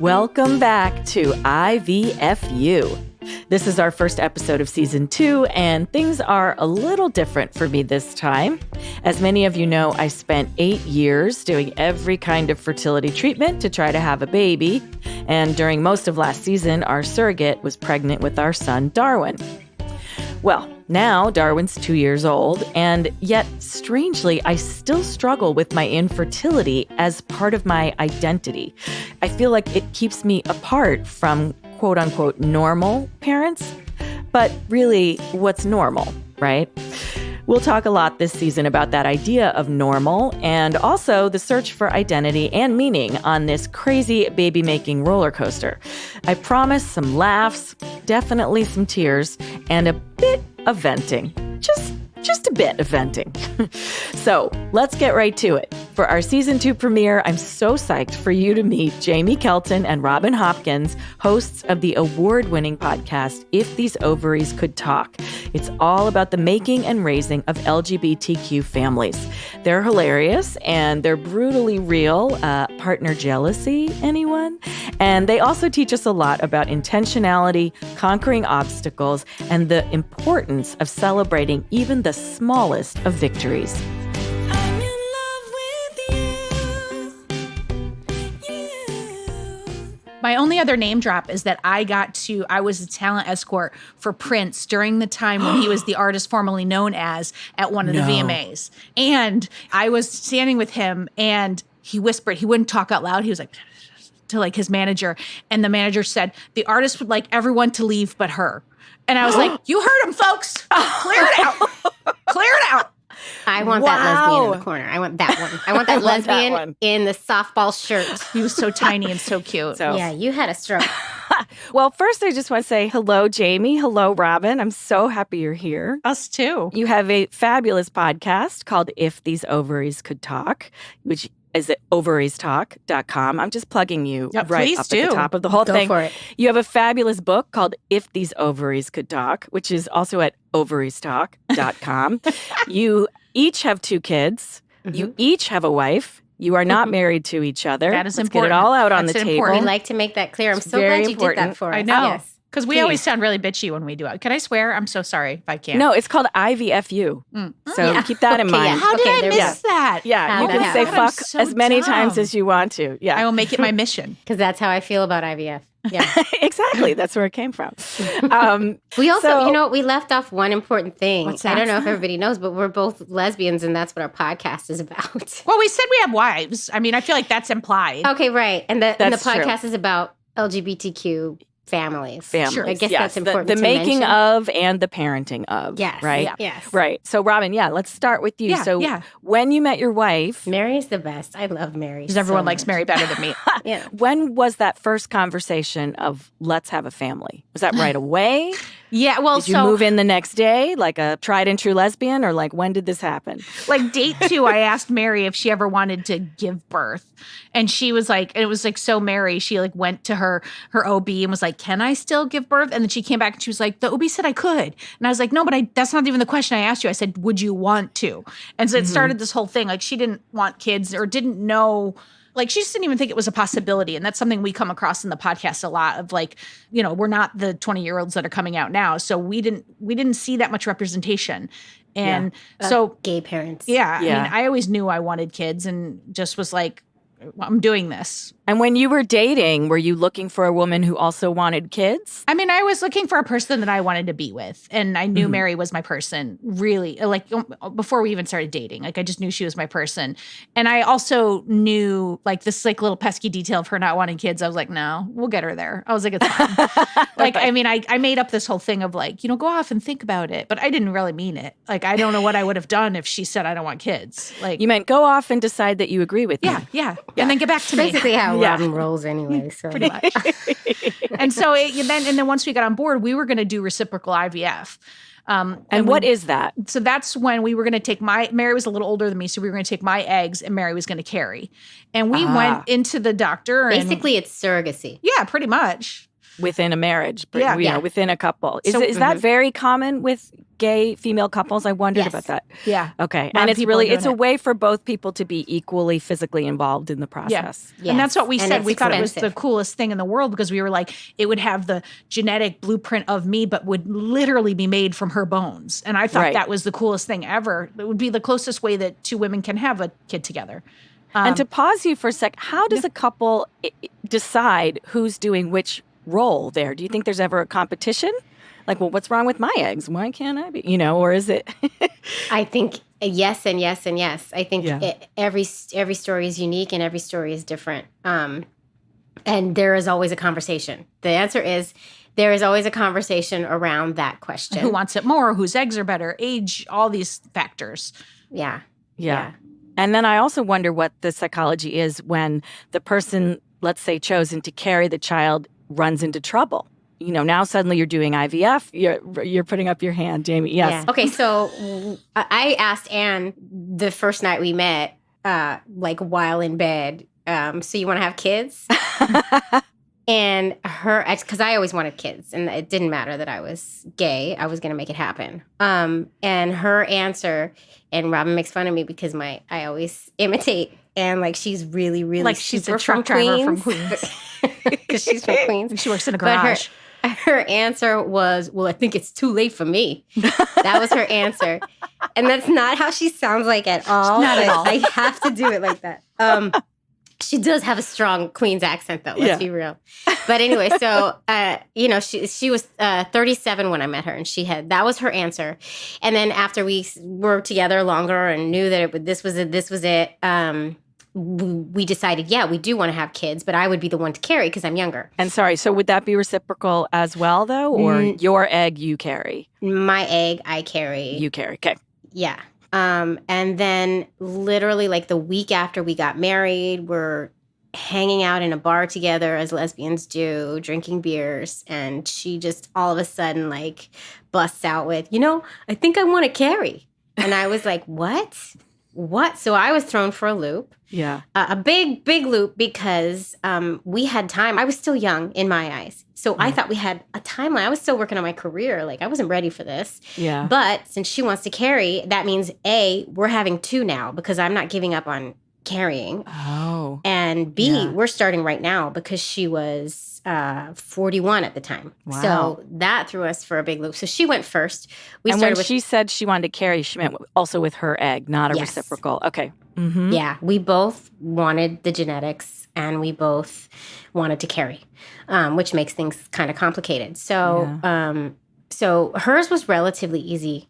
Welcome back to IVFU. This is our first episode of season 2, and things are a little different for me this time. As many of you know, I spent 8 years doing every kind of fertility treatment to try to have a baby. And during most of last season, our surrogate was pregnant with our son, Darwin. Well, now Darwin's 2 years old, and yet, strangely, I still struggle with my infertility as part of my identity. I feel like it keeps me apart from quote-unquote normal parents, but really, what's normal, right? We'll talk a lot this season about that idea of normal and also the search for identity and meaning on this crazy baby-making roller coaster. I promise some laughs, definitely some tears, and a bit of venting. Just a bit of venting. So let's get right to it. For our season 2 premiere, I'm so psyched for you to meet Jaimie Kelton and Robin Hopkins, hosts of the award-winning podcast, If These Ovaries Could Talk. It's all about the making and raising of LGBTQ families. They're hilarious and they're brutally real. Partner jealousy, anyone? And they also teach us a lot about intentionality, conquering obstacles, and the importance of celebrating even the smallest of victories. I'm in love with you. My only other name drop is that I was a talent escort for Prince during the time when he was the artist formerly known as at one of the VMAs. And I was standing with him and he whispered, he wouldn't talk out loud. He was like, to like his manager. And the manager said, the artist would like everyone to leave but her. And I was like, you heard him, folks. Clear it out. Clear it out. I want that lesbian in the corner. I want that one. I want that lesbian in the softball shirt. He was so tiny and so cute. Yeah, you had a stroke. Well, first, I just want to say hello, Jaimie. Hello, Robin. I'm so happy you're here. Us too. You have a fabulous podcast called If These Ovaries Could Talk, which is at ovariestalk.com. I'm just plugging you right up at the top of the whole thing. Go for it. You have a fabulous book called If These Ovaries Could Talk, which is also at ovariestalk.com. You each have 2 kids. Mm-hmm. You each have a wife. You are not married to each other. That is Let's important. Get it all out on the That's table. important. We like to make that clear. I'm so very glad you did important. that for us. I know. Yes. Because we always sound really bitchy when we do it. Can I swear? I'm so sorry if I can't. No, it's called IVFU. So keep that in mind. How did I miss Yeah. that? Yeah, you that can say happens. fuck So as many dumb. times as you want to. Yeah. I will make it my mission. Because that's how I feel about IVF. Yeah. Exactly. That's where it came from. We also, So- we left off one important thing. What's I that? don't know if everybody knows, but we're both lesbians, and that's what our podcast is about. Well, we said we have wives. I mean, I feel like that's implied. Okay, right. And the That's true. podcast is about LGBTQ families. Families. I guess Yes, that's important The to making mention. of and the parenting of. Yes. Right? Yeah. Yes. Right. So, Robin, let's start with you. Yeah, So, yeah. when you met your wife, Mary's the best. I love Mary. Because everyone so likes much. Mary better than me. Yeah. when was that first conversation of let's have a family? Was that right away? Yeah, well, Did you move in the next day like a tried and true lesbian, or like when did this happen? like date 2, I asked Mary if she ever wanted to give birth. And she was like, and it was like so Mary, she like went to her OB and was like, can I still give birth? And then she came back and she was like, the OB said I could. And I was like, no, but that's not even the question I asked you. I said, would you want to? And so it started this whole thing. Like she didn't want kids or didn't know. Like she just didn't even think it was a possibility. And that's something we come across in the podcast a lot of like, we're not the 20-year-olds that are coming out now. So we didn't see that much representation. And so Gay parents. I Yeah. mean, I always knew I wanted kids and just was like, I'm doing this. And when you were dating, were you looking for a woman who also wanted kids? I mean, I was looking for a person that I wanted to be with. And I knew Mary was my person, really, like before we even started dating. Like I just knew she was my person. And I also knew like this like little pesky detail of her not wanting kids. I was like, no, we'll get her there. I was like, it's fine. Like, I mean, I made up this whole thing of like, go off and think about it. But I didn't really mean it. Like, I don't know what I would have done if she said, I don't want kids. Like, You meant go off and decide that you agree with me. yeah. And then get back to me. Basically how Robin rolls anyway. So Pretty much. And so then once we got on board, we were going to do reciprocal IVF. And what is that? So that's when we were going to take Mary was a little older than me, so we were going to take my eggs and Mary was going to carry. And we went into the doctor. basically it's surrogacy. Yeah, pretty much. within a marriage, but Yeah. within a couple. Is So- is that very common with gay female couples? I wondered Yes. about that. Yeah. Okay. A lot And of it's people are really, doing it's a it. way for both people to be equally physically involved in the process. Yes. And that's what we And said. it's We thought it was the expensive. coolest thing in the world because we were like, it would have the genetic blueprint of me, but would literally be made from her bones. And I thought Right. that was the coolest thing ever. It would be the closest way that two women can have a kid together. And to pause you for a sec, how does a couple decide who's doing which role there? Do you think there's ever a competition? Like, well, what's wrong with my eggs? Why can't I be? Or is it? I think yes and yes and yes. I think Yeah. every story is unique and every story is different. And there is always a conversation. The answer is there is always a conversation around that question. Who wants it more? Whose eggs are better? Age, all these factors. Yeah. Yeah. And then I also wonder what the psychology is when the person, let's say, chosen to carry the child runs into trouble. Now suddenly you're doing IVF. You're putting up your hand, Jaimie. Yes. Yeah. Okay, so I asked Anne the first night we met, while in bed, so you want to have kids? And because I always wanted kids, and it didn't matter that I was gay. I was going to make it happen. And her answer, and Robin makes fun of me because I always imitate, and she's really, really Like she's a super truck driver from Queens. because she's from Queens. She works in a But garage. her answer was, well, I think it's too late for me. That was her answer. And that's not how she sounds like at all. Not at but all. I have to do it like that. She does have a strong Queens accent, though. Let's be real. But anyway, so, she was 37 when I met her, and that was her answer. And then after we were together longer and knew that this was it, we decided, we do want to have kids, but I would be the one to carry because I'm younger. And sorry, so would that be reciprocal as well, though? Or your egg you carry? My egg, I carry. You carry. Okay. Yeah. And then literally the week after we got married, we're hanging out in a bar together as lesbians do, drinking beers. And she just all of a sudden busts out with, I think I want to carry. And I was like, what? So I was thrown for a loop. Yeah. A big, big loop because we had time. I was still young in my eyes. So I thought we had a timeline. I was still working on my career. I wasn't ready for this. Yeah. But since she wants to carry, that means A, we're having two now because I'm not giving up on carrying. Oh. And B, Yeah. we're starting right now because she was 41 at the time. Wow. So that threw us for a big loop. So she went first. And when she said she wanted to carry, she meant also with her egg, not a Yes. reciprocal. Okay. Mm-hmm. Yeah, we both wanted the genetics and we both wanted to carry, which makes things kind of complicated. So, so hers was relatively easy.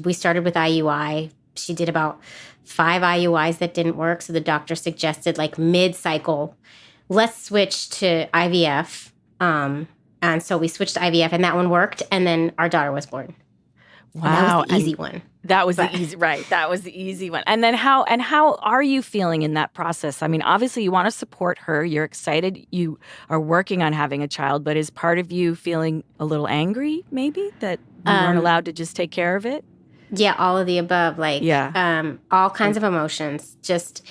We started with IUI. She did about 5 IUIs that didn't work. So the doctor suggested mid-cycle, let's switch to IVF. And so we switched to IVF and that one worked. And then our daughter was born. Wow. And that was the easy one. That was the easy, right. That was the easy one. And then how are you feeling in that process? I mean, obviously you want to support her. You're excited. You are working on having a child, but is part of you feeling a little angry maybe that you weren't allowed to just take care of it? Yeah, all of the above. All kinds of emotions. Just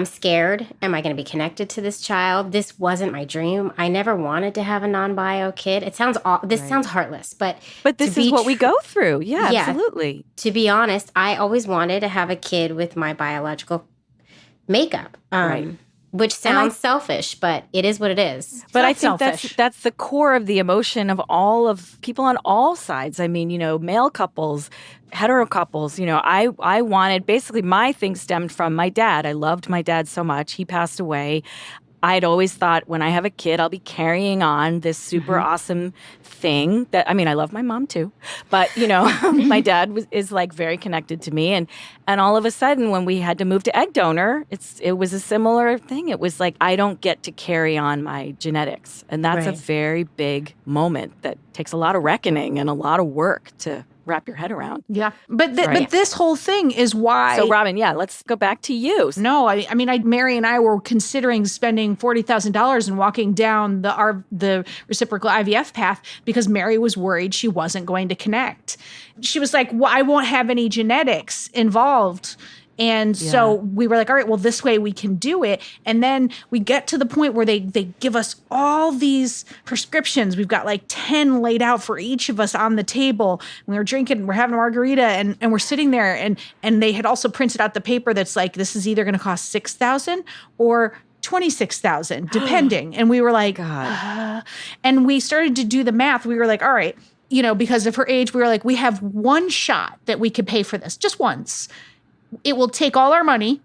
scared. Am I going to be connected to this child? This wasn't my dream. I never wanted to have a non-bio kid. It sounds sounds heartless, but this is what we go through. Yeah, absolutely. To be honest, I always wanted to have a kid with my biological makeup. Right. Which sounds selfish, but it is what it is. But not I think selfish. that's the core of the emotion of all of people on all sides. I mean, male couples, hetero couples, I wanted, basically my thing stemmed from my dad. I loved my dad so much. He passed away. I'd always thought when I have a kid, I'll be carrying on this super awesome thing that, I mean, I love my mom too, but my dad is very connected to me. And all of a sudden when we had to move to egg donor, it was a similar thing. It was I don't get to carry on my genetics. And that's a very big moment that takes a lot of reckoning and a lot of work to wrap your head around. Yeah. But this whole thing is why. So Robin, let's go back to you. No, I mean, Mary and I were considering spending $40,000 and walking down the reciprocal IVF path because Mary was worried she wasn't going to connect. She was like, well, I won't have any genetics involved And so we were like, all right, well, this way we can do it. And then we get to the point where they give us all these prescriptions. We've got like 10 laid out for each of us on the table. We were drinking, we're having a margarita, and we're sitting there. And they had also printed out the paper that's like, this is either going to cost $6,000 or $26,000, depending. And we were like, and we started to do the math. We were like, all right, because of her age, we were like, we have one shot that we could pay for this, just once. It will take all our money.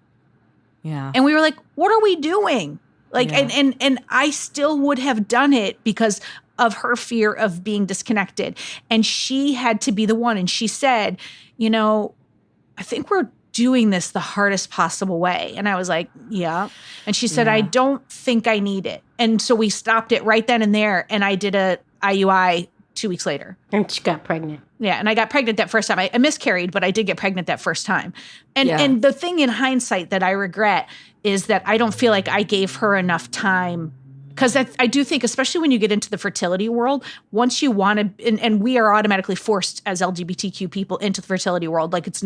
Yeah. And we were like, what are we doing? Like, and I still would have done it because of her fear of being disconnected. And she had to be the one. And she said, I think we're doing this the hardest possible way. And I was like, yeah. And she said, I don't think I need it. And so we stopped it right then and there. And I did a IUI 2 weeks later. And she got pregnant. Yeah, and I got pregnant that first time. I miscarried, but I did get pregnant that first time. And the thing in hindsight that I regret is that I don't feel like I gave her enough time. Because I do think, especially when you get into the fertility world, once you want to, and we are automatically forced as LGBTQ people into the fertility world. Like it's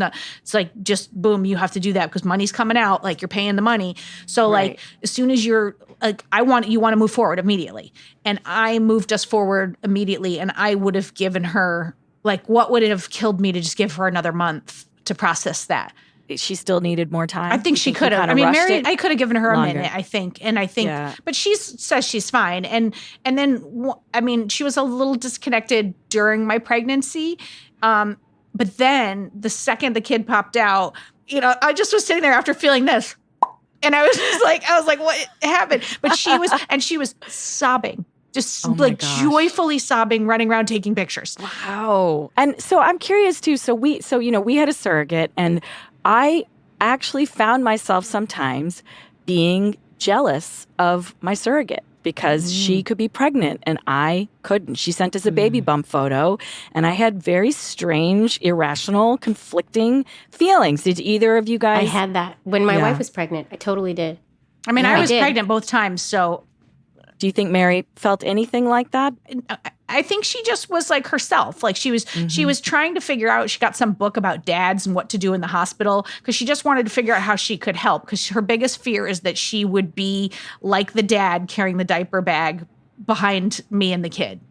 like just boom, you have to do that because money's coming out, like you're paying the money. So like as soon as you're like, you want to move forward immediately. And I moved us forward immediately. And I would have given her, like, what would it have killed me to just give her another month to process that? She still needed more time. I think she could have. I mean, Mary, I could have given her a minute, I think. And I think, but she says she's fine. And then, I mean, she was a little disconnected during my pregnancy. But then the second the kid popped out, I just was sitting there after feeling this. And I was like, what happened? But she was sobbing. Just joyfully sobbing, running around taking pictures. Wow. And so I'm curious too. So we had a surrogate, and I actually found myself sometimes being jealous of my surrogate because she could be pregnant and I couldn't. She sent us a baby bump photo, and I had very strange, irrational, conflicting feelings. Did either of you guys? I had that when my wife was pregnant. I totally did. I mean, I was pregnant both times, so. Do you think Mary felt anything like that? I think she just was like herself. Like she was trying to figure out, she got some book about dads and what to do in the hospital because she just wanted to figure out how she could help because her biggest fear is that she would be like the dad carrying the diaper bag behind me and the kid.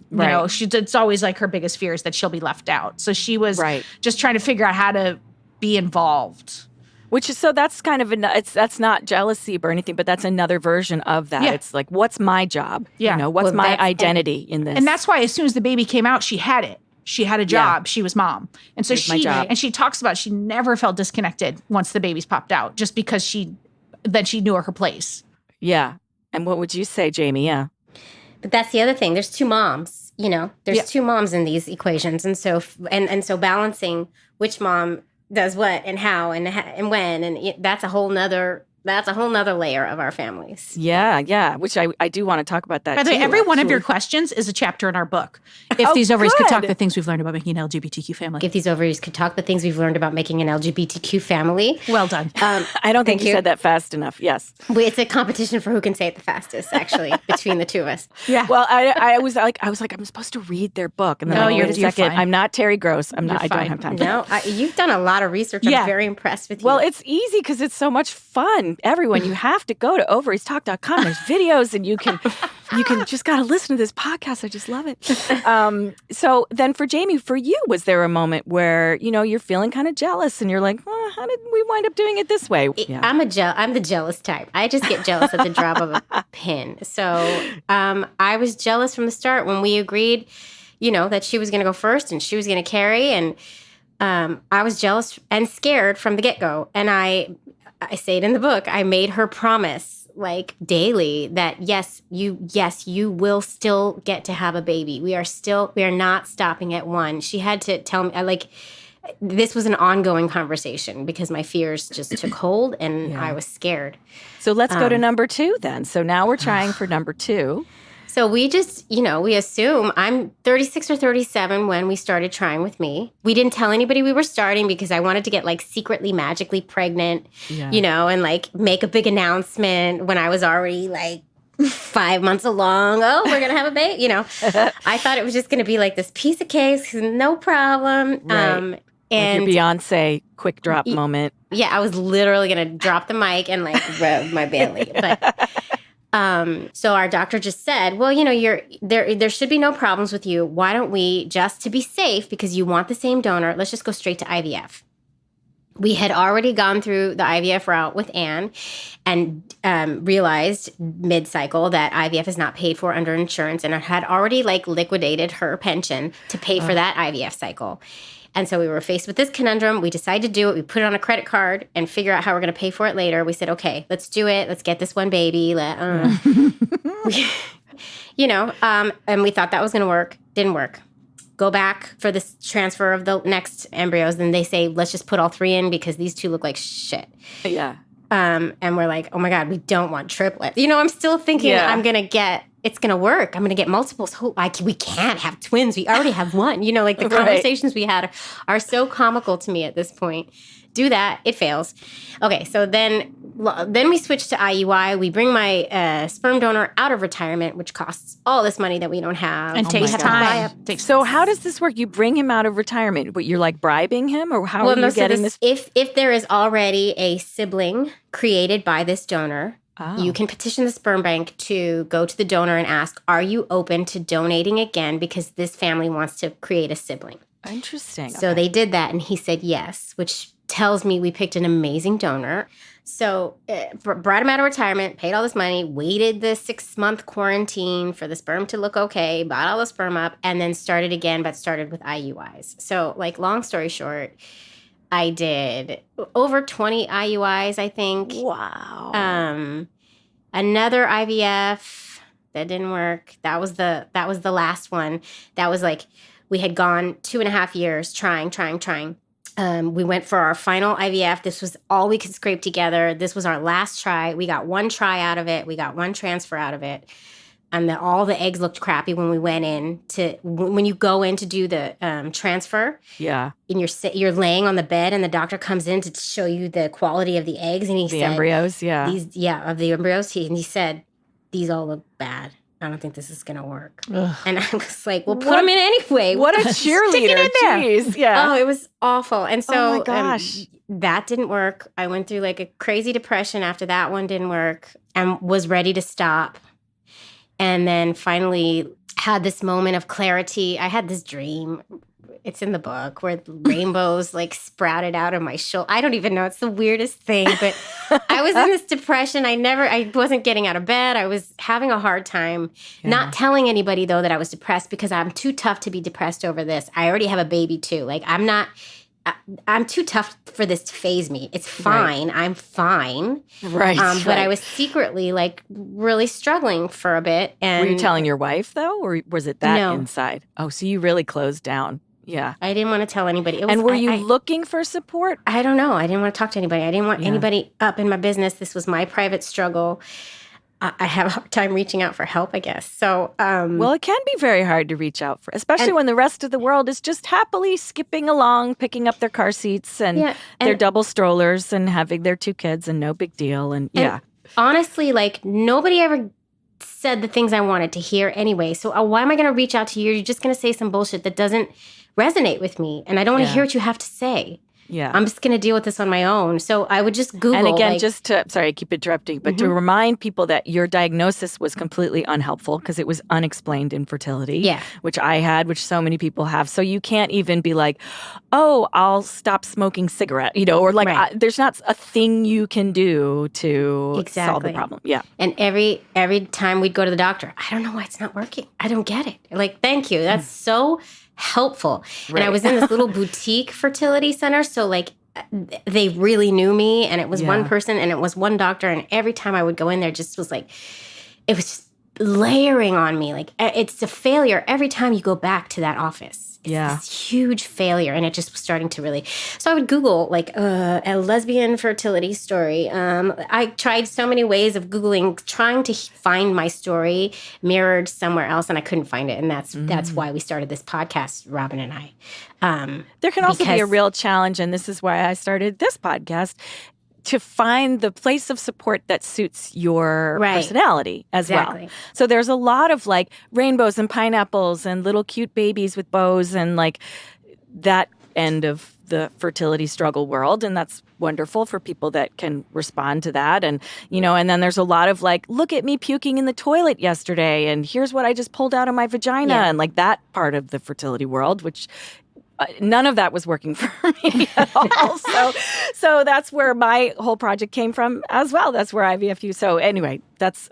Right. It's always like her biggest fear is that she'll be left out. So she was just trying to figure out how to be involved. Which is, so that's kind of, that's not jealousy or anything, but that's another version of that. Yeah. It's like, what's my job? Yeah. What's my identity in this? And that's why as soon as the baby came out, she had it. She had a job. Yeah. She was mom. And so she talks about she never felt disconnected once the babies popped out, just because she knew her place. Yeah. And what would you say, Jaimie? Yeah. But that's the other thing. There's two moms, there's two moms in these equations. And so, and so balancing which mom does what and how and when, and that's a whole nother layer of our families. Yeah, which I do want to talk about that. By the way, every one of your questions is a chapter in our book. If these ovaries could talk, the things we've learned about making an LGBTQ family. If these ovaries could talk, the things we've learned about making an LGBTQ family. Well done. I don't think you said that fast enough. Yes. It's a competition for who can say it the fastest, actually, between the two of us. Yeah. Well, I was like, I'm supposed to read their book. And then you're fine. I'm not Terry Gross. I don't have time for that. You've done a lot of research. I'm very impressed with you. Well, it's easy because it's so much fun. Everyone, you have to go to ovariestalk.com. There's videos, and you can just got to listen to this podcast. I just love it. So then for Jaimie, for you, was there a moment where, you're feeling kind of jealous and you're like, how did we wind up doing it this way? Yeah. I'm the jealous type. I just get jealous at the drop of a pin. So I was jealous from the start when we agreed, that she was going to go first and she was going to carry. And I was jealous and scared from the get-go. And I say it in the book, I made her promise like daily that yes, you will still get to have a baby. We are not stopping at one. She had to tell me, this was an ongoing conversation because my fears just took hold and I was scared. So let's go to number 2 then. So now we're trying for number 2. So we just, we assume I'm 36 or 37 when we started trying with me. We didn't tell anybody we were starting because I wanted to get secretly magically pregnant, and make a big announcement when I was already 5 months along. Oh, we're going to have a baby, I thought it was just going to be this piece of cake, no problem. Right. And your Beyonce quick drop moment. Yeah, I was literally going to drop the mic and like rev my belly. But so our doctor just said, well, there should be no problems with you. Why don't we, just to be safe, because you want the same donor, let's just go straight to IVF. We had already gone through the IVF route with Anne and realized mid-cycle that IVF is not paid for under insurance, and had already like liquidated her pension to pay for that IVF cycle. And so we were faced with this conundrum. We decided to do it. We put it on a credit card and figure out how we're going to pay for it later. We said, okay, let's do it. Let's get this one baby. And we thought that was going to work. Didn't work. Go back for this transfer of the next embryos. Then they say, let's just put all 3 in because these 2 look like shit. Yeah. And we're like, oh my God, we don't want triplets. I'm still thinking it's going to work. I'm going to get multiples. Oh, we can't have twins. We already have one. Like the conversations we had are so comical to me at this point. Do that. It fails. Okay, so then we switch to IUI. We bring my sperm donor out of retirement, which costs all this money that we don't have. And takes time. So how does this work? You bring him out of retirement, but you're like bribing him, or how are you getting this? If there is already a sibling created by this donor, you can petition the sperm bank to go to the donor and ask, are you open to donating again because this family wants to create a sibling? Interesting. So they did that, and he said yes, which tells me we picked an amazing donor. So brought him out of retirement, paid all this money, waited the 6-month quarantine for the sperm to look okay, bought all the sperm up, and then started again, but started with IUIs. So like long story short, I did over 20 IUIs, I think. Wow. Another IVF that didn't work. That was the last one. That was like we had gone 2.5 years trying. We went for our final IVF. This was all we could scrape together. This was our last try. We got 1 try out of it. We got 1 transfer out of it. And all the eggs looked crappy when we went in when you go in to do the transfer. Yeah. And you're laying on the bed, and the doctor comes in to show you the quality of the eggs, and he said, embryos, yeah. Of the embryos. He said, these all look bad. I don't think this is going to work. Ugh. And I was like, well, put them in anyway. What a cheerleader. Jeez. Yeah. Oh, it was awful. And so oh my gosh. That didn't work. I went through like a crazy depression after that one didn't work and was ready to stop. And then finally had this moment of clarity. I had this dream. It's in the book where rainbows like sprouted out of my shoulder. I don't even know. It's the weirdest thing. But I was in this depression. I wasn't getting out of bed. I was having a hard time. Not telling anybody, though, that I was depressed because I'm too tough to be depressed over this. I already have a baby, too. Like, I'm too tough for this to faze me. It's fine. Right. I'm fine. Right. But I was secretly like really struggling for a bit. And were you telling your wife, though? Or was it that inside? Oh, so you really closed down. Yeah. I didn't want to tell anybody. And were you looking for support? I don't know. I didn't want to talk to anybody. I didn't want anybody up in my business. This was my private struggle. I have a hard time reaching out for help, I guess. So, well, it can be very hard to reach out for, especially when the rest of the world is just happily skipping along, picking up their car seats and their double strollers and having their 2 kids and no big deal. And honestly, like nobody ever said the things I wanted to hear anyway. So why am I going to reach out to you? You're just going to say some bullshit that doesn't resonate with me. And I don't want to hear what you have to say. Yeah. I'm just going to deal with this on my own. So I would just Google. And again, sorry, I keep interrupting, but to remind people that your diagnosis was completely unhelpful because it was unexplained infertility, which I had, which so many people have. So you can't even be like, oh, I'll stop smoking cigarette, or like there's not a thing you can do to solve the problem. Yeah. And every time we'd go to the doctor, I don't know why it's not working. I don't get it. Like, thank you. That's so helpful. Right. And I was in this little boutique fertility center. So like they really knew me and it was one person and it was one doctor. And every time I would go in there, just was like, it was just layering on me. Like it's a failure every time you go back to that office. It's this huge failure. And it just was starting to really, so I would Google like a lesbian fertility story. I tried so many ways of Googling, trying to find my story mirrored somewhere else, and I couldn't find it. And that's why we started this podcast, Robin and I. There can also be a real challenge, and this is why I started this podcast, to find the place of support that suits your personality as well. So there's a lot of like rainbows and pineapples and little cute babies with bows and like that end of the fertility struggle world. And that's wonderful for people that can respond to that. And, and then there's a lot of like, look at me puking in the toilet yesterday. And here's what I just pulled out of my vagina. Yeah. And like that part of the fertility world, which none of that was working for me at all. So that's where my whole project came from as well. That's where IVFU. So anyway,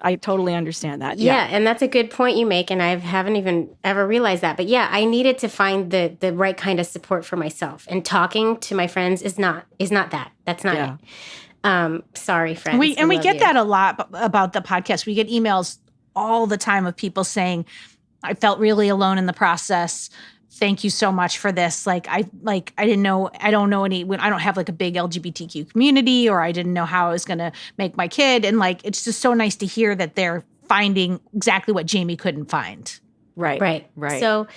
I totally understand that. Yeah, and that's a good point you make, and I haven't even ever realized that. But yeah, I needed to find the right kind of support for myself, and talking to my friends is not that. That's not it. Sorry, friends. We get you. that a lot about the podcast. We get emails all the time of people saying, "I felt really alone in the process. Thank you so much for this. I didn't know, I don't know I don't have like a big LGBTQ community, or I didn't know how I was going to make my kid." And like, it's just so nice to hear that they're finding exactly what Jaimie couldn't find. Right. So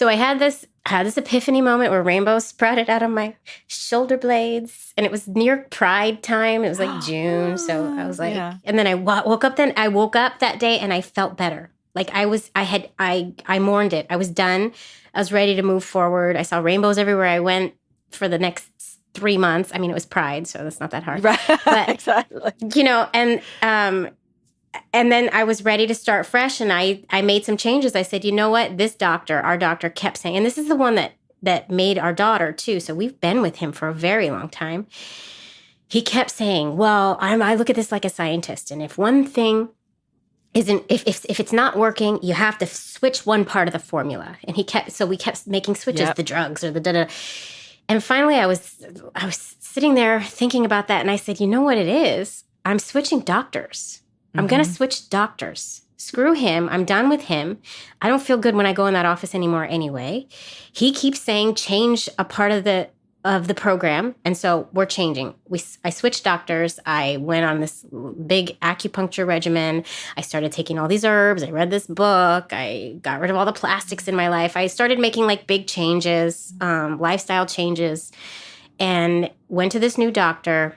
I had this epiphany moment where rainbows sprouted out of my shoulder blades, and it was near Pride time. It was like June. So I was like, and then I woke up that day and I felt better. Like I mourned it. I was done. I was ready to move forward. I saw rainbows everywhere I went for the next 3 months. I mean, it was Pride, so that's not that hard. Right. But, exactly. And then I was ready to start fresh, and I made some changes. I said, you know what? Our doctor kept saying, and this is the one that made our daughter too. So we've been with him for a very long time. He kept saying, well, I look at this like a scientist, and if one thing isn't, if it's not working, you have to switch one part of the formula. And we kept making switches, the drugs or the da-da. And finally I was sitting there thinking about that, and I said, you know what it is? I'm switching doctors. I'm going to switch doctors. Screw him. I'm done with him. I don't feel good when I go in that office anymore anyway. He keeps saying change a part of the program, and so we're changing. I switched doctors. I went on this big acupuncture regimen. I started taking all these herbs. I read this book. I got rid of all the plastics in my life. I started making like big changes, lifestyle changes, and went to this new doctor.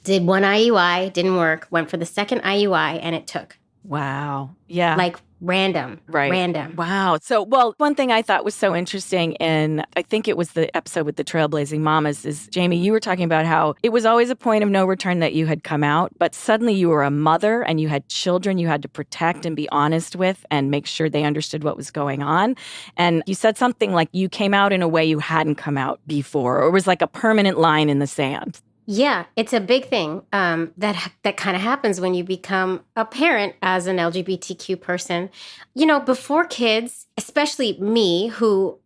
Did one IUI, didn't work. Went for the second IUI, and it took. Wow. Yeah. Like random. Right. Random. Wow. So, one thing I thought was so interesting, and I think it was the episode with the Trailblazing Mamas, is, Jaimie, you were talking about how it was always a point of no return that you had come out, but suddenly you were a mother and you had children you had to protect and be honest with and make sure they understood what was going on. And you said something like you came out in a way you hadn't come out before, or it was like a permanent line in the sand. Yeah, it's a big thing that kind of happens when you become a parent as an LGBTQ person. You know, before kids, especially me, who,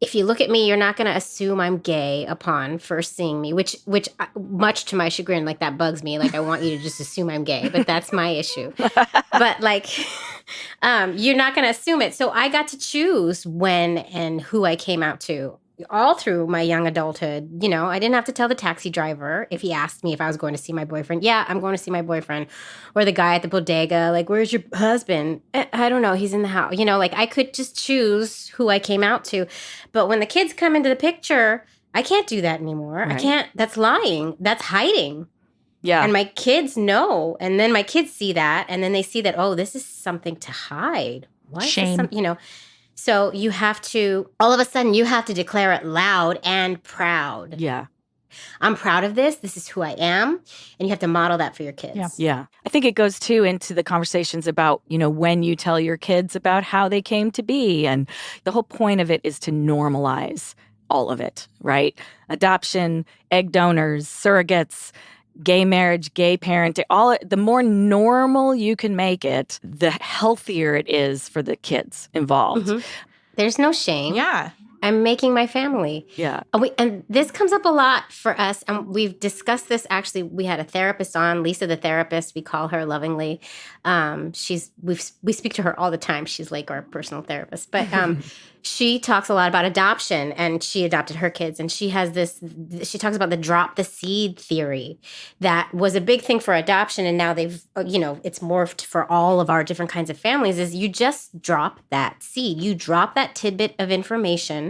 if you look at me, you're not going to assume I'm gay upon first seeing me, which much to my chagrin, like that bugs me. Like I want you to just assume I'm gay, but that's my issue. But like, you're not going to assume it. So I got to choose when and who I came out to. All through my young adulthood, you know, I didn't have to tell the taxi driver if he asked me if I was going to see my boyfriend. Yeah, I'm going to see my boyfriend. Or the guy at the bodega, like, where's your husband? I don't know. He's in the house. You know, like I could just choose who I came out to. But when the kids come into the picture, I can't do that anymore. Right. I can't. That's lying. That's hiding. Yeah. And my kids know. And then my kids see that. And then they see that, oh, this is something to hide. What? Shame. You know. So you have to, all of a sudden, you have to declare it loud and proud. Yeah. I'm proud of this. This is who I am. And you have to model that for your kids. Yeah. I think it goes, too, into the conversations about, you know, when you tell your kids about how they came to be. And the whole point of it is to normalize all of it, right? Adoption, egg donors, surrogates, gay marriage, gay parenting, the more normal you can make it, the healthier it is for the kids involved. Mm-hmm. There's no shame. Yeah. I'm making my family. Yeah. And this comes up a lot for us. And we've discussed this. Actually, we had a therapist on, Lisa the therapist. We call her lovingly. We speak to her all the time. She's like our personal therapist. But she talks a lot about adoption, and she adopted her kids. And she talks about the drop the seed theory that was a big thing for adoption. And now it's morphed for all of our different kinds of families, is you just drop that seed. You drop that tidbit of information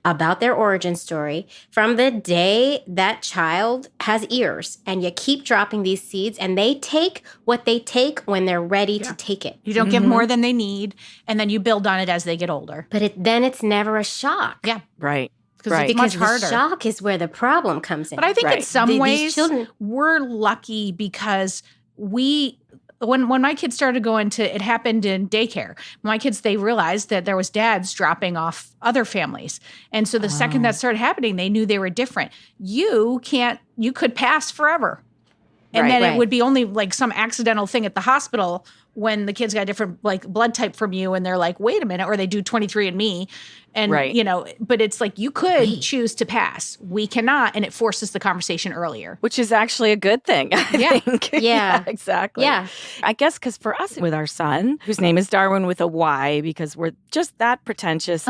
about their origin story from the day that child has ears. And you keep dropping these seeds, and they take what they take when they're ready to take it. You don't give more than they need, and then you build on it as they get older. But then it's never a shock. Yeah. Right. because Right. it's much Because harder. the shock is where the problem comes in. But I think in Right. some These ways children- we're lucky because when my kids started going to, it happened in daycare. My kids, they realized that there was dads dropping off other families. And so the second that started happening, they knew they were different. You could pass forever. And Right. then Right. it would be only like some accidental thing at the hospital when the kids got different like blood type from you and they're like, wait a minute, or they do 23andMe. And, Right. you know, but it's like you could choose to pass. We cannot. And it forces the conversation earlier. Which is actually a good thing, I Yeah. think. Yeah. Exactly. Yeah. I guess because for us with our son, whose name is Darwin with a Y, because we're just that pretentious,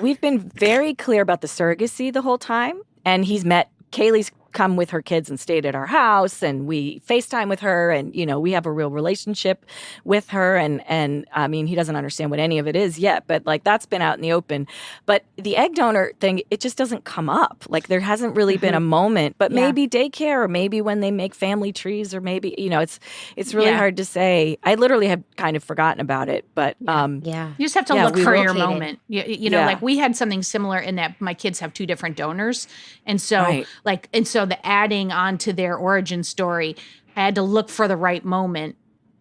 we've been very clear about the surrogacy the whole time. And he's met Kaylee's come with her kids and stayed at our house, and we FaceTime with her, and you know, we have a real relationship with her, and I mean, he doesn't understand what any of it is yet, but like that's been out in the open. But the egg donor thing, it just doesn't come up. Like there hasn't really been a moment, but Yeah. maybe daycare, or maybe when they make family trees, or maybe, you know, it's really Yeah. hard to say. I literally have kind of forgotten about it, but Yeah. You just have to Yeah, look we for your located. moment. You know, Yeah. like we had something similar in that my kids have two different donors. And so Right. and so the adding on to their origin story, I had to look for the right moment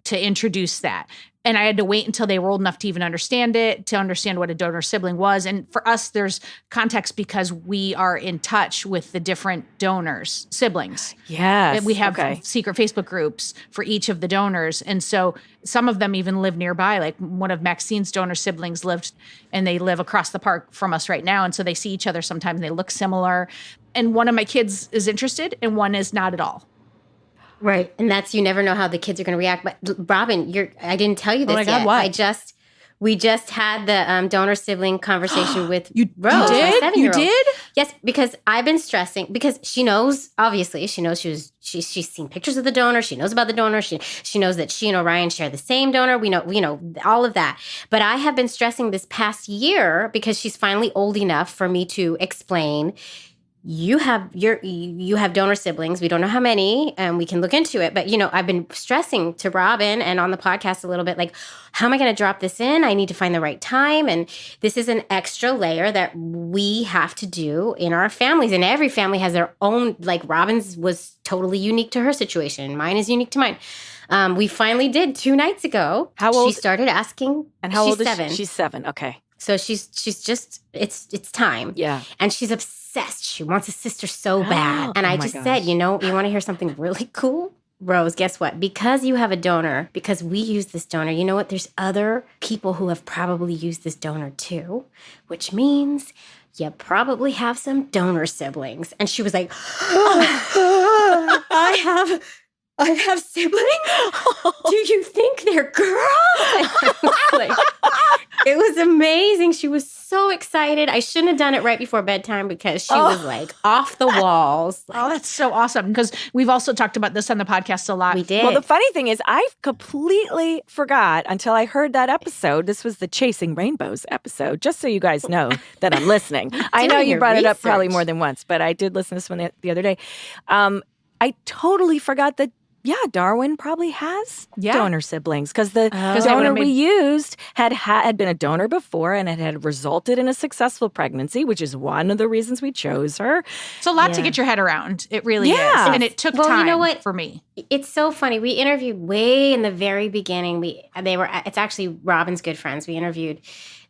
to introduce that. And I had to wait until they were old enough to even understand it, to understand what a donor sibling was. And for us, there's context because we are in touch with the different donors, siblings. yes, And we have okay. secret Facebook groups for each of the donors. And so some of them even live nearby. Like one of Maxine's donor siblings lived, and they live across the park from us right now. And so they see each other sometimes and they look similar. And one of my kids is interested and one is not at all. Right. And that's, you never know how the kids are going to react. But Robin, I didn't tell you this my God, yet. what? We just had the donor sibling conversation with You Rose, my did? 7-year-old. You did? Yes, because I've been stressing, because she knows, obviously, she's seen pictures of the donor. She knows about the donor. She knows that she and Orion share the same donor. We know all of that. But I have been stressing this past year because she's finally old enough for me to explain, you have donor siblings. We don't know how many, and we can look into it. But, you know, I've been stressing to Robin and on the podcast a little bit, like, how am I going to drop this in? I need to find the right time. And this is an extra layer that we have to do in our families. And every family has their own, like Robin's was totally unique to her situation. Mine is unique to mine. We finally did 2 nights ago. How old- She started asking. And how she's old is 7. she? She's 7. Okay. So she's just, it's time. Yeah. And she's obsessed. She wants a sister so bad. And Oh I my just gosh. said, you want to hear something really cool? Rose, guess what? Because you have a donor, because we use this donor, you know what? There's other people who have probably used this donor too, which means you probably have some donor siblings. And she was like, I have siblings? Do you think they're girls? And I was like, it was amazing. She was so excited. I shouldn't have done it right before bedtime because she was like off the walls. Oh, that's so awesome. Because we've also talked about this on the podcast a lot. We did. Well, the funny thing is, I completely forgot until I heard that episode. This was the Chasing Rainbows episode, just so you guys know that I'm listening. I know doing you your brought it up probably research. more than once, but I did listen to this one the other day. I totally forgot that, yeah, Darwin probably has Yeah. donor siblings because the they donor would've we used had been a donor before, and it had resulted in a successful pregnancy, which is one of the reasons we chose her. It's a lot to Yeah. get your head around. It really Yeah. is. And it took Well, you time know what? for me. It's so funny. We interviewed way in the very beginning. It's actually Robin's good friends. We interviewed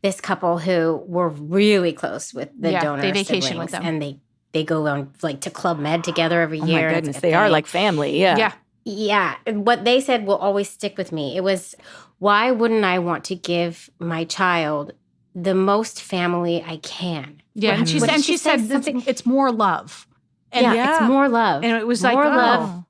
this couple who were really close with the Yeah, donor they vacation siblings, with them. and they go on like to Club Med together every Oh year. my It's goodness, a they are thing. like family. Yeah. Yeah. Yeah, and what they said will always stick with me. It was, why wouldn't I want to give my child the most family I can? Yeah. And What did she said something? it's more love. And Yeah, it's more love. And it was more like, love. oh.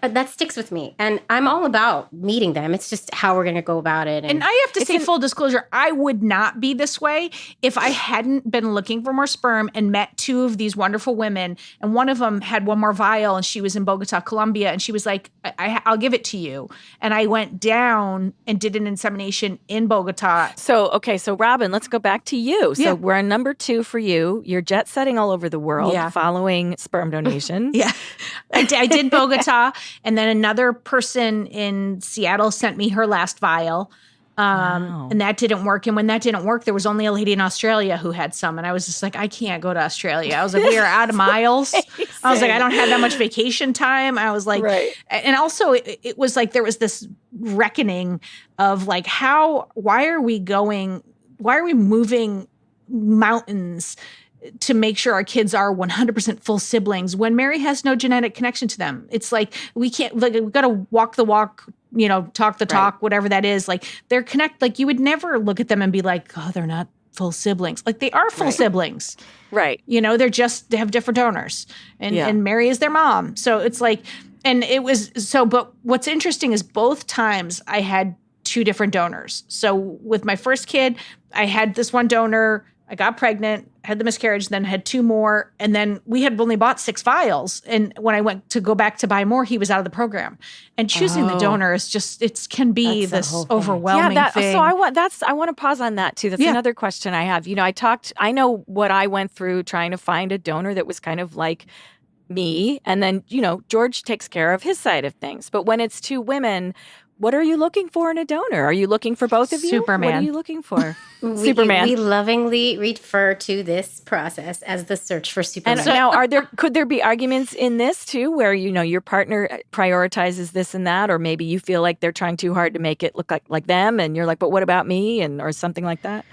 That sticks with me, and I'm all about meeting them. It's just how we're going to go about it. And I have to say, full disclosure, I would not be this way if I hadn't been looking for more sperm and met 2 of these wonderful women. And one of them had one more vial, and she was in Bogota, Colombia. And she was like, I'll give it to you. And I went down and did an insemination in Bogota. So Robin, let's go back to you. So Yeah. we're on number 2 for you. You're jet setting all over the world Yeah. following sperm donation. Yeah. I did Bogota. And then another person in Seattle sent me her last vial. And that didn't work. And when that didn't work, there was only a lady in Australia who had some. And I was just like, I can't go to Australia. I was like, we are out of miles. I was like, I don't have that much vacation time. I was like, and also it was like, there was this reckoning of like, why are we moving mountains to make sure our kids are 100% full siblings when Mary has no genetic connection to them? It's like, we can't, like, we've got to walk the walk, talk the talk, whatever that is. Like, they're like, you would never look at them and be like, oh, they're not full siblings. Like, they are full siblings. Right. They have different donors, and Mary is their mom. So it's like, and it was so, but what's interesting is both times I had two different donors. So with my first kid, I had this one donor, I got pregnant, had the miscarriage, then had two more. And then we had only bought 6 vials. And when I went to go back to buy more, he was out of the program. And choosing the donor is just, it can be this overwhelming thing. So I want to pause on that too. That's another question I have. I know what I went through trying to find a donor that was kind of like me. And then, George takes care of his side of things. But when it's two women, what are you looking for in a donor? Are you looking for both of you? Superman. What are you looking for? Superman. We lovingly refer to this process as the search for Superman. And now, could there be arguments in this too, where your partner prioritizes this and that, or maybe you feel like they're trying too hard to make it look like them, and you're like, but what about me, or something like that?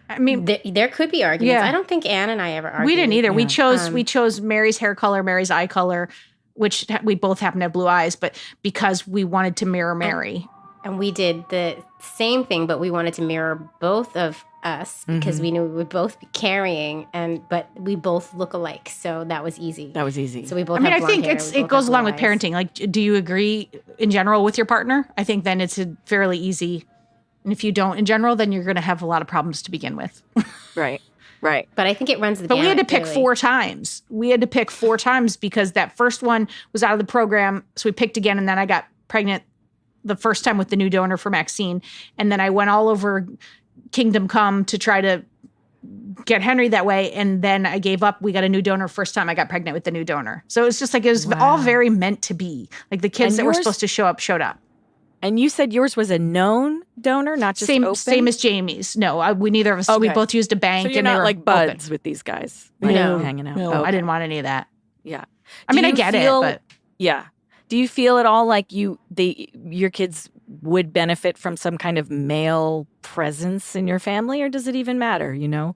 I mean, there could be arguments. Yeah. I don't think Anne and I ever argued. We didn't either. Yeah. We chose Mary's hair color, Mary's eye color, which we both happen to have blue eyes, but because we wanted to mirror Mary. And we did the same thing, but we wanted to mirror both of us because we knew we would both be carrying, but we both look alike, so that was easy. So we both. I think it goes along with parenting. Like, do you agree in general with your partner? I think then it's fairly easy, and if you don't in general, then you're going to have a lot of problems to begin with. Right. But I think it runs the. But we had to pick 4 times. Because that first one was out of the program, so we picked again, and then I got pregnant the first time with the new donor for Maxine. And then I went all over Kingdom Come to try to get Henry that way. And then I gave up. We got a new donor first time I got pregnant with the new donor. So it's just like, it was all very meant to be. Like, the kids that were supposed to show up, showed up. And you said yours was a known donor, not just open? Same as Jamie's. No, we neither of us, we both used a bank. So you're and not they were like buds open. with these guys? No. Hanging out? No, I didn't want any of that. Yeah. I get it, but. Yeah. Do you feel at all like your kids would benefit from some kind of male presence in your family, or does it even matter, or do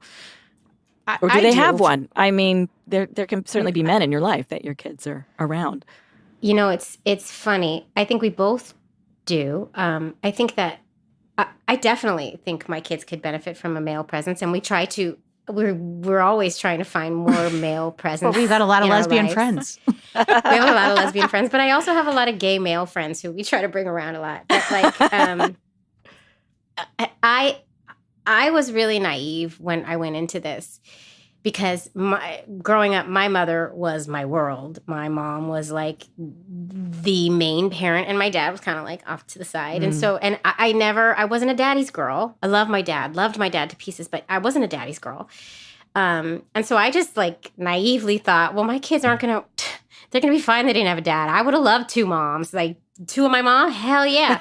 they have one? I mean, there can certainly be men in your life that your kids are around. It's funny. I think we both do. I think that I definitely think my kids could benefit from a male presence, and we try to. We're always trying to find more male presence. Well, we've got a lot of lesbian friends. We have a lot of lesbian friends, but I also have a lot of gay male friends who we try to bring around a lot. But I was really naive when I went into this because growing up, my mother was my world. My mom was like the main parent, and my dad was kind of like off to the side. And so, I wasn't a daddy's girl. I loved my dad to pieces, but I wasn't a daddy's girl. And so I just like naively thought, well, my kids they're going to be fine. They didn't have a dad. I would have loved 2 moms, like 2 of my mom. Hell yeah.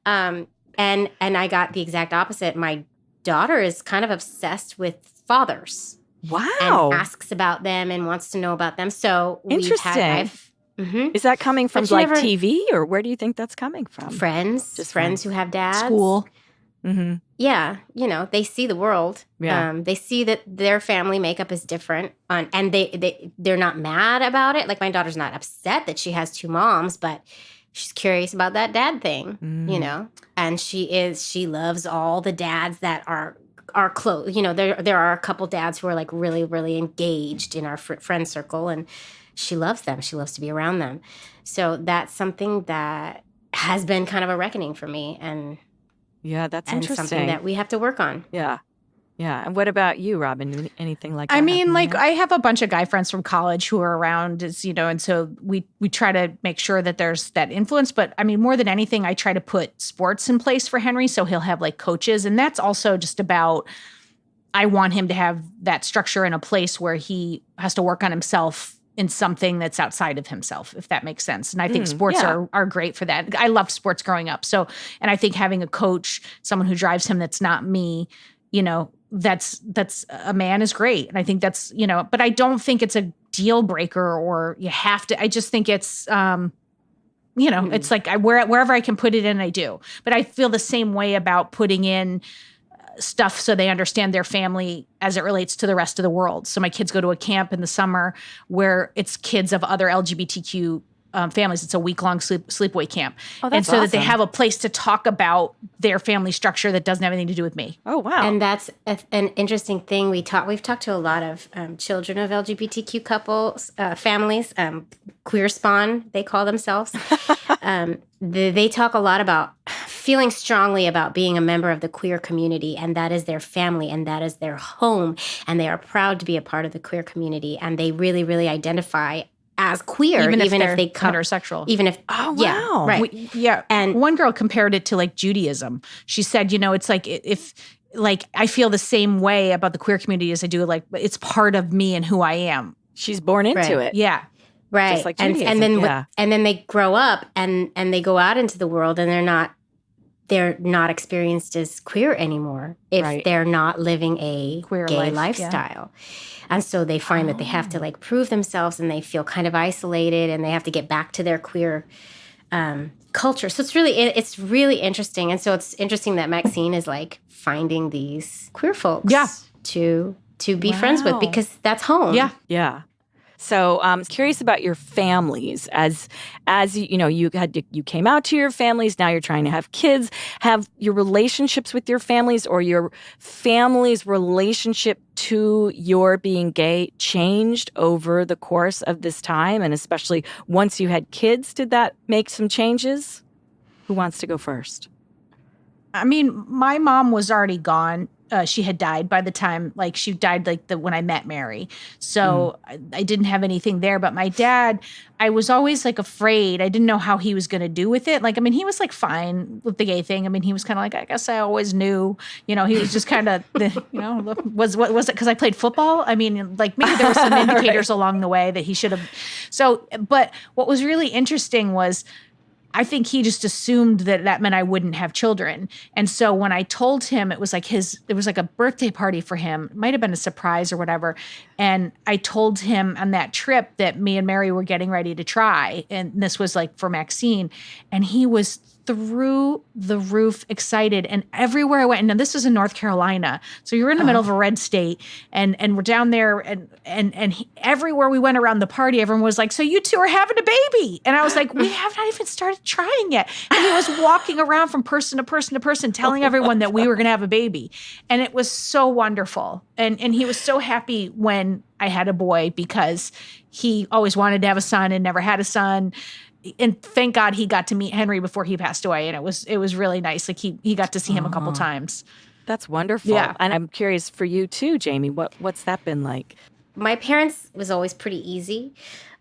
And I got the exact opposite. My daughter is kind of obsessed with fathers. Wow. And asks about them and wants to know about them. So interesting. Is that coming from TV, or where do you think that's coming from? Friends. Just friends who have dads. School. Mm-hmm. Yeah. They see the world. Yeah. They see that their family makeup is different. And they're not mad about it. Like, my daughter's not upset that she has 2 moms, but she's curious about that dad thing, And she loves all the dads that are close. There are a couple dads who are like really, really engaged in our friend circle, and she loves them. She loves to be around them. So that's something that has been kind of a reckoning for me, and that's interesting. Something that we have to work on. Yeah. And what about you, Robin? Anything like that? I mean, like, I have a bunch of guy friends from college who are around, and so we try to make sure that there's that influence. But I mean, more than anything, I try to put sports in place for Henry, so he'll have like coaches, and that's also just about. I want him to have that structure in a place where he has to work on himself in something that's outside of himself, if that makes sense. And I think sports yeah. are great for that. I loved sports growing up. So, and I think having a coach, someone who drives him that's not me, you know, that's a man is great. And I think that's, you know, but I don't think it's a deal breaker or you have to, I just think it's, you know, it's like wherever I can put it in, I do. But I feel the same way about putting in stuff so they understand their family as it relates to the rest of the world. So my kids go to a camp in the summer where it's kids of other LGBTQ families. It's a week-long sleepaway camp. Oh, and that's so that they awesome. have a place to talk about their family structure that doesn't have anything to do with me. Oh, wow. And that's an interesting thing. We've talked to a lot of children of LGBTQ couples, families, queer spawn, they call themselves. They talk a lot about feeling strongly about being a member of the queer community, and that is their family, and that is their home, and they are proud to be a part of the queer community, and they really, really identify as queer, Even if they come heterosexual. even if Oh, yeah, wow. right. And one girl compared it to like Judaism. She said, you know, it's like if like I feel the same way about the queer community as I do like it's part of me and who I am. She's born into Right. it. Yeah. Right. Just like and Judaism, then yeah. and then they grow up and they go out into the world and they're not experienced as queer anymore if Right. they're not living a Queer gay life, yeah. lifestyle. And so they find that they have to like prove themselves and they feel kind of isolated and they have to get back to their queer culture. So it's really interesting. And so it's interesting that Maxine is like finding these queer folks Yeah. to be friends with Wow. because that's home. Yeah. Yeah. So I'm curious about your families as you know, you came out to your families, now you're trying to have kids. Have your relationships with your families or your family's relationship to your being gay changed over the course of this time? And especially once you had kids, did that make some changes? Who wants to go first? I mean, my mom was already gone. She had died by the time, like she died like when I met Mary. So I didn't have anything there. But my dad, I was always like afraid. I didn't know how he was going to do with it. Like, I mean, he was like fine with the gay thing. I mean, he was kind of like, I guess I always knew, you know, he was just kind of, you know, was it because I played football? I mean, like maybe there were some indicators along the way that he should have. So, but what was really interesting was, I think he just assumed that meant I wouldn't have children. And so when I told him, it was like it was like a birthday party for him. It might have been a surprise or whatever. And I told him on that trip that me and Mary were getting ready to try. And this was like for Maxine. And he was through the roof excited. And everywhere I went, and now this was in North Carolina. So you're in the middle of a red state and we're down there and everywhere we went around the party, everyone was like, so you two are having a baby. And I was like, we have not even started trying yet. And he was walking around from person to person to person telling everyone that we were going to have a baby. And it was so wonderful. And he was so happy when I had a boy because he always wanted to have a son and never had a son. And thank God he got to meet Henry before he passed away. And it was really nice. Like he got to see him a couple times. That's wonderful. Yeah. And I'm curious for you too, Jaimie, what's that been like? My parents was always pretty easy.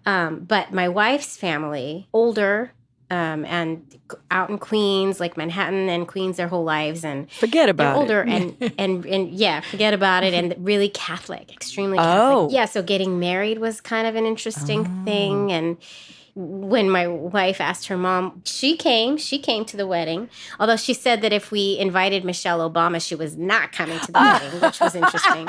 But my wife's family, older, and out in Queens, like Manhattan and Queens their whole lives. And Forget they're about older it. and yeah, forget about it. And really Catholic, extremely Catholic. Oh. Yeah, so getting married was kind of an interesting thing. And when my wife asked her mom, she came to the wedding. Although she said that if we invited Michelle Obama, she was not coming to the wedding, which was interesting.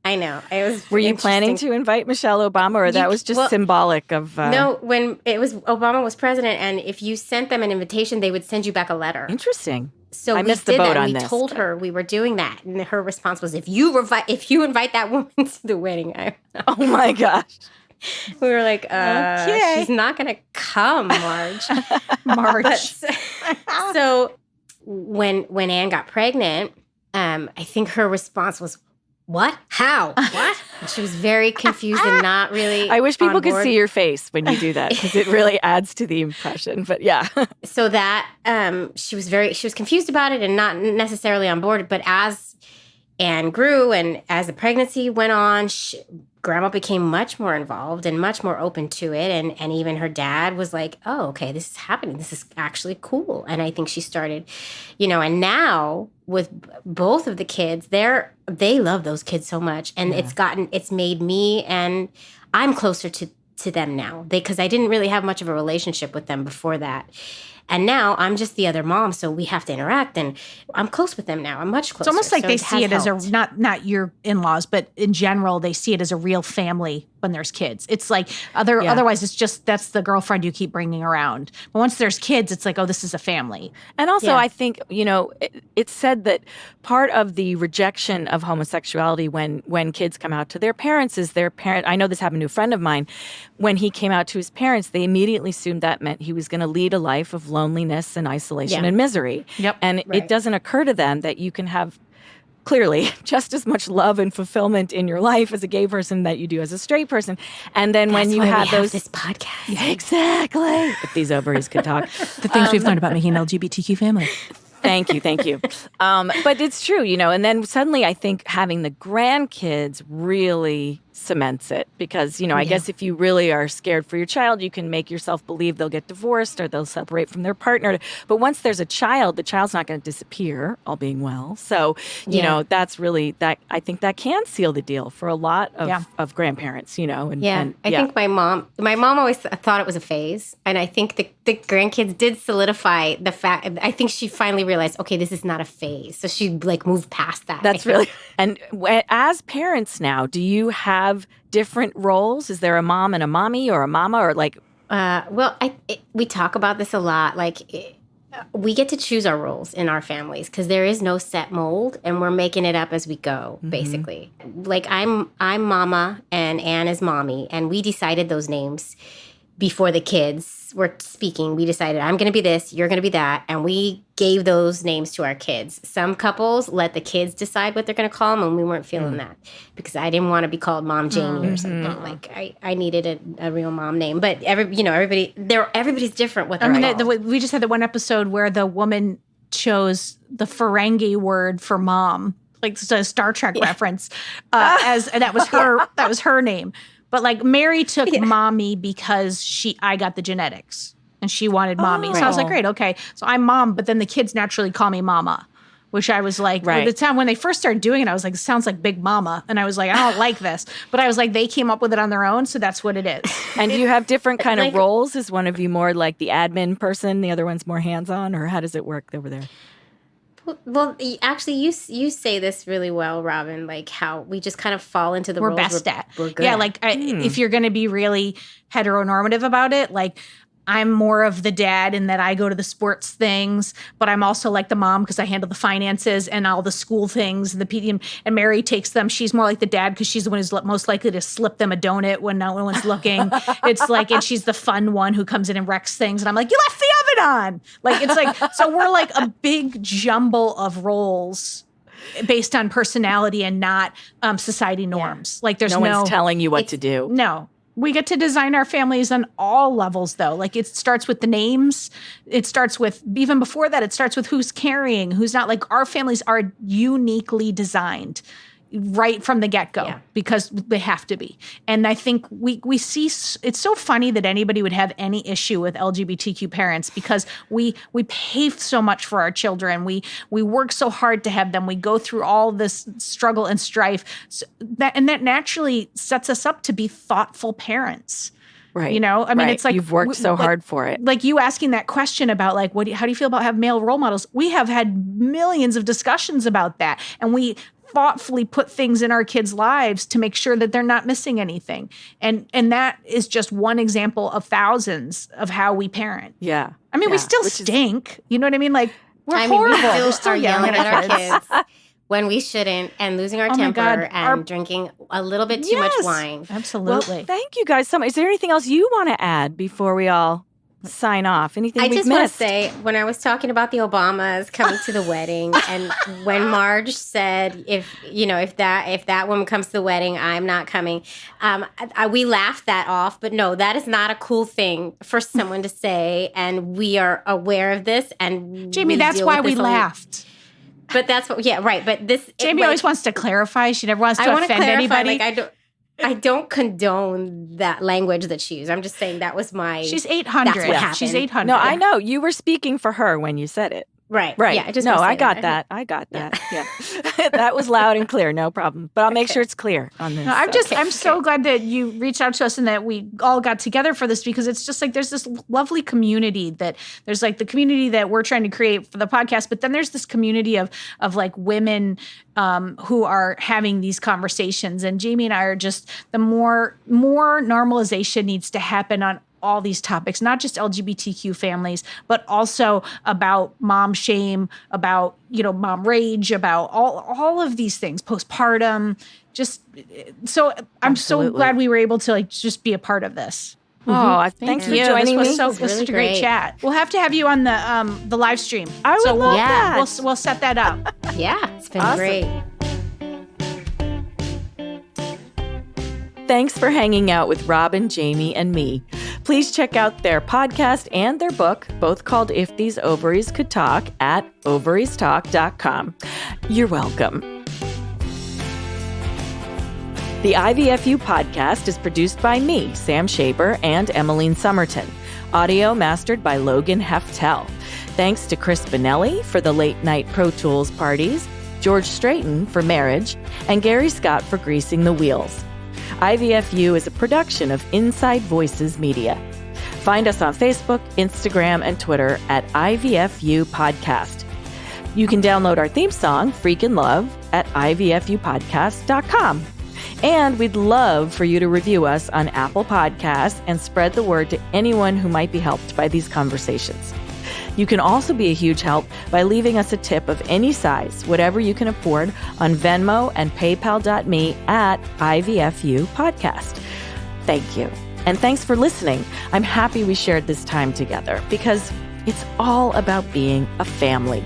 I know. It was. Were you planning to invite Michelle Obama, or that was just symbolic of? No, when it was Obama was president, and if you sent them an invitation, they would send you back a letter. Interesting. So I we missed the did boat that. on We this, told her we were doing that, and her response was, "If you invite that woman to the wedding, Oh my gosh. we were like, Okay. she's not going to come, Marge." March. So when Anne got pregnant, I think her response was, "What? How? What?" And she was very confused and not really. I wish people on could board. see your face when you do that because it really adds to the impression. But yeah. So that she was confused about it and not necessarily on board. But as Anne grew and as the pregnancy went on, Grandma became much more involved and much more open to it. And even her dad was like, "Oh, okay, this is happening. This is actually cool." And I think she started, and now with both of the kids, they love those kids so much. And it's made me, and I'm closer to to them now. Because I didn't really have much of a relationship with them before that. And now I'm just the other mom, so we have to interact, and I'm close with them now. I'm much closer. It's almost like so they it see has it as helped. not your in-laws, but in general, they see it as a real family when there's kids. It's like otherwise it's just that's the girlfriend you keep bringing around. But once there's kids, it's like, oh, this is a family. And also, Yeah. I think, it's said that part of the rejection of homosexuality when kids come out to their parents is their parent. I know this happened to a friend of mine. When he came out to his parents, they immediately assumed that meant he was going to lead a life of loneliness and isolation Yeah. and misery. Yep. And Right. it doesn't occur to them that you can have clearly just as much love and fulfillment in your life as a gay person that you do as a straight person. And then when That's you why have we those this podcast. exactly, if these ovaries could talk. The things we've learned about making an LGBTQ family. Thank you. But it's true, and then suddenly I think having the grandkids really cements it because, I guess if you really are scared for your child, you can make yourself believe they'll get divorced or they'll separate from their partner. But once there's a child, the child's not going to disappear, all being well. So, that's really that. I think that can seal the deal for a lot of grandparents, And, I think my mom always thought it was a phase. And I think the grandkids did solidify the fact. I think she finally realized, okay, this is not a phase. So she moved past that. That's really. And as parents now, do you have different roles? Is there a mom and a mommy or a mama or like? We talk about this a lot. We get to choose our roles in our families because there is no set mold, and we're making it up as we go. Basically, I'm mama and Anne is mommy, and we decided those names before the kids were speaking. We decided I'm going to be this, you're going to be that, and we gave those names to our kids. Some couples let the kids decide what they're going to call them, and we weren't feeling that because I didn't want to be called Mom Jamie or something. I needed a real mom name, but everybody's different with their roles. We just had the one episode where the woman chose the Ferengi word for mom, like it's a Star Trek reference, and that was her name. But Mary took mommy because I got the genetics and she wanted mommy. So I was like, great, okay. So I'm mom, but then the kids naturally call me mama, which I was like, at the time when they first started doing it, I was like, it sounds like Big Mama. And I was like, I don't like this. But I was like, they came up with it on their own. So that's what it is. And do you have different kind of roles? Is one of you more like the admin person? The other one's more hands-on? Or how does it work over there? Well, actually, you say this really well, Robin. Like how we just kind of fall into the We're roles best at. We're good Yeah, at. if you're going to be really heteronormative about it, I'm more of the dad in that I go to the sports things, but I'm also like the mom because I handle the finances and all the school things. And the PD and Mary takes them. She's more like the dad because she's the one who's most likely to slip them a donut when no one's looking. And she's the fun one who comes in and wrecks things. And I'm like, you left the oven on. So we're like a big jumble of roles based on personality and not society norms. There's no one's telling you what to do. No. We get to design our families on all levels, though. It starts with the names. It starts with, even before that, it starts with who's carrying, who's not. Our families are uniquely designed right from the get-go because they have to be. And I think we see, it's so funny that anybody would have any issue with LGBTQ parents because we pay so much for our children. We work so hard to have them. We go through all this struggle and strife. That naturally sets us up to be thoughtful parents. Right. It's like you've worked so hard for it. Like you asking that question about how do you feel about having male role models? We have had millions of discussions about that. And we thoughtfully put things in our kids' lives to make sure that they're not missing anything. And that is just one example of thousands of how we parent. Yeah. We still stink. You know what I mean? We're horrible. We still are yelling at our kids when we shouldn't and losing our temper and drinking a little bit too much wine. Absolutely. Well, thank you guys so much. Is there anything else you want to add before we all sign off? Anything I we've just want to missed? say, when I was talking about the Obamas coming to the wedding, and when Marge said, if that woman comes to the wedding, I'm not coming, we laughed that off. But no, that is not a cool thing for someone to say, and we are aware of this. And Jamie, that's why we laughed. But that's what, right. But this Jamie always wants to clarify. She never wants to offend anybody. I don't condone that language that she used. I'm just saying that was my. She's 800. That's what happened. She's 800. No, I know. You were speaking for her when you said it. Right. Right. Yeah. I just no, wanna say I got that. I got that. Yeah. That was loud and clear. No problem. But I'll make sure it's clear on this. No, I'm so glad that you reached out to us and that we all got together for this, because it's just like there's this lovely community that there's like the community that we're trying to create for the podcast, but then there's this community of like women who are having these conversations. And Jaimie and I are just the more normalization needs to happen on all these topics, not just LGBTQ families, but also about mom shame, about, mom rage, about all of these things, postpartum, just so I'm Absolutely. so glad we were able to like just be a part of this. Oh, thanks for Yeah, joining this me. was so This this was was really a great great. chat. We'll have to have you on the live stream. I would love we'll, that. We'll set that up. Yeah. It's been Awesome. great. Thanks for hanging out with Robin, Jaimie, and me. Please check out their podcast and their book, both called If These Ovaries Could Talk, at ovariestalk.com. You're welcome. The IVFU podcast is produced by me, Sam Shaber, and Emmeline Somerton. Audio mastered by Logan Heftel. Thanks to Chris Bonelli for the late night Pro Tools parties, George Straighton for marriage, and Gary Scott for greasing the wheels. IVFU is a production of Inside Voices Media. Find us on Facebook, Instagram, and Twitter at IVFU Podcast. You can download our theme song, Freakin' Love, at ivfupodcast.com. And we'd love for you to review us on Apple Podcasts and spread the word to anyone who might be helped by these conversations. You can also be a huge help by leaving us a tip of any size, whatever you can afford, on Venmo and paypal.me at IVFU Podcast. Thank you. And thanks for listening. I'm happy we shared this time together because it's all about being a family.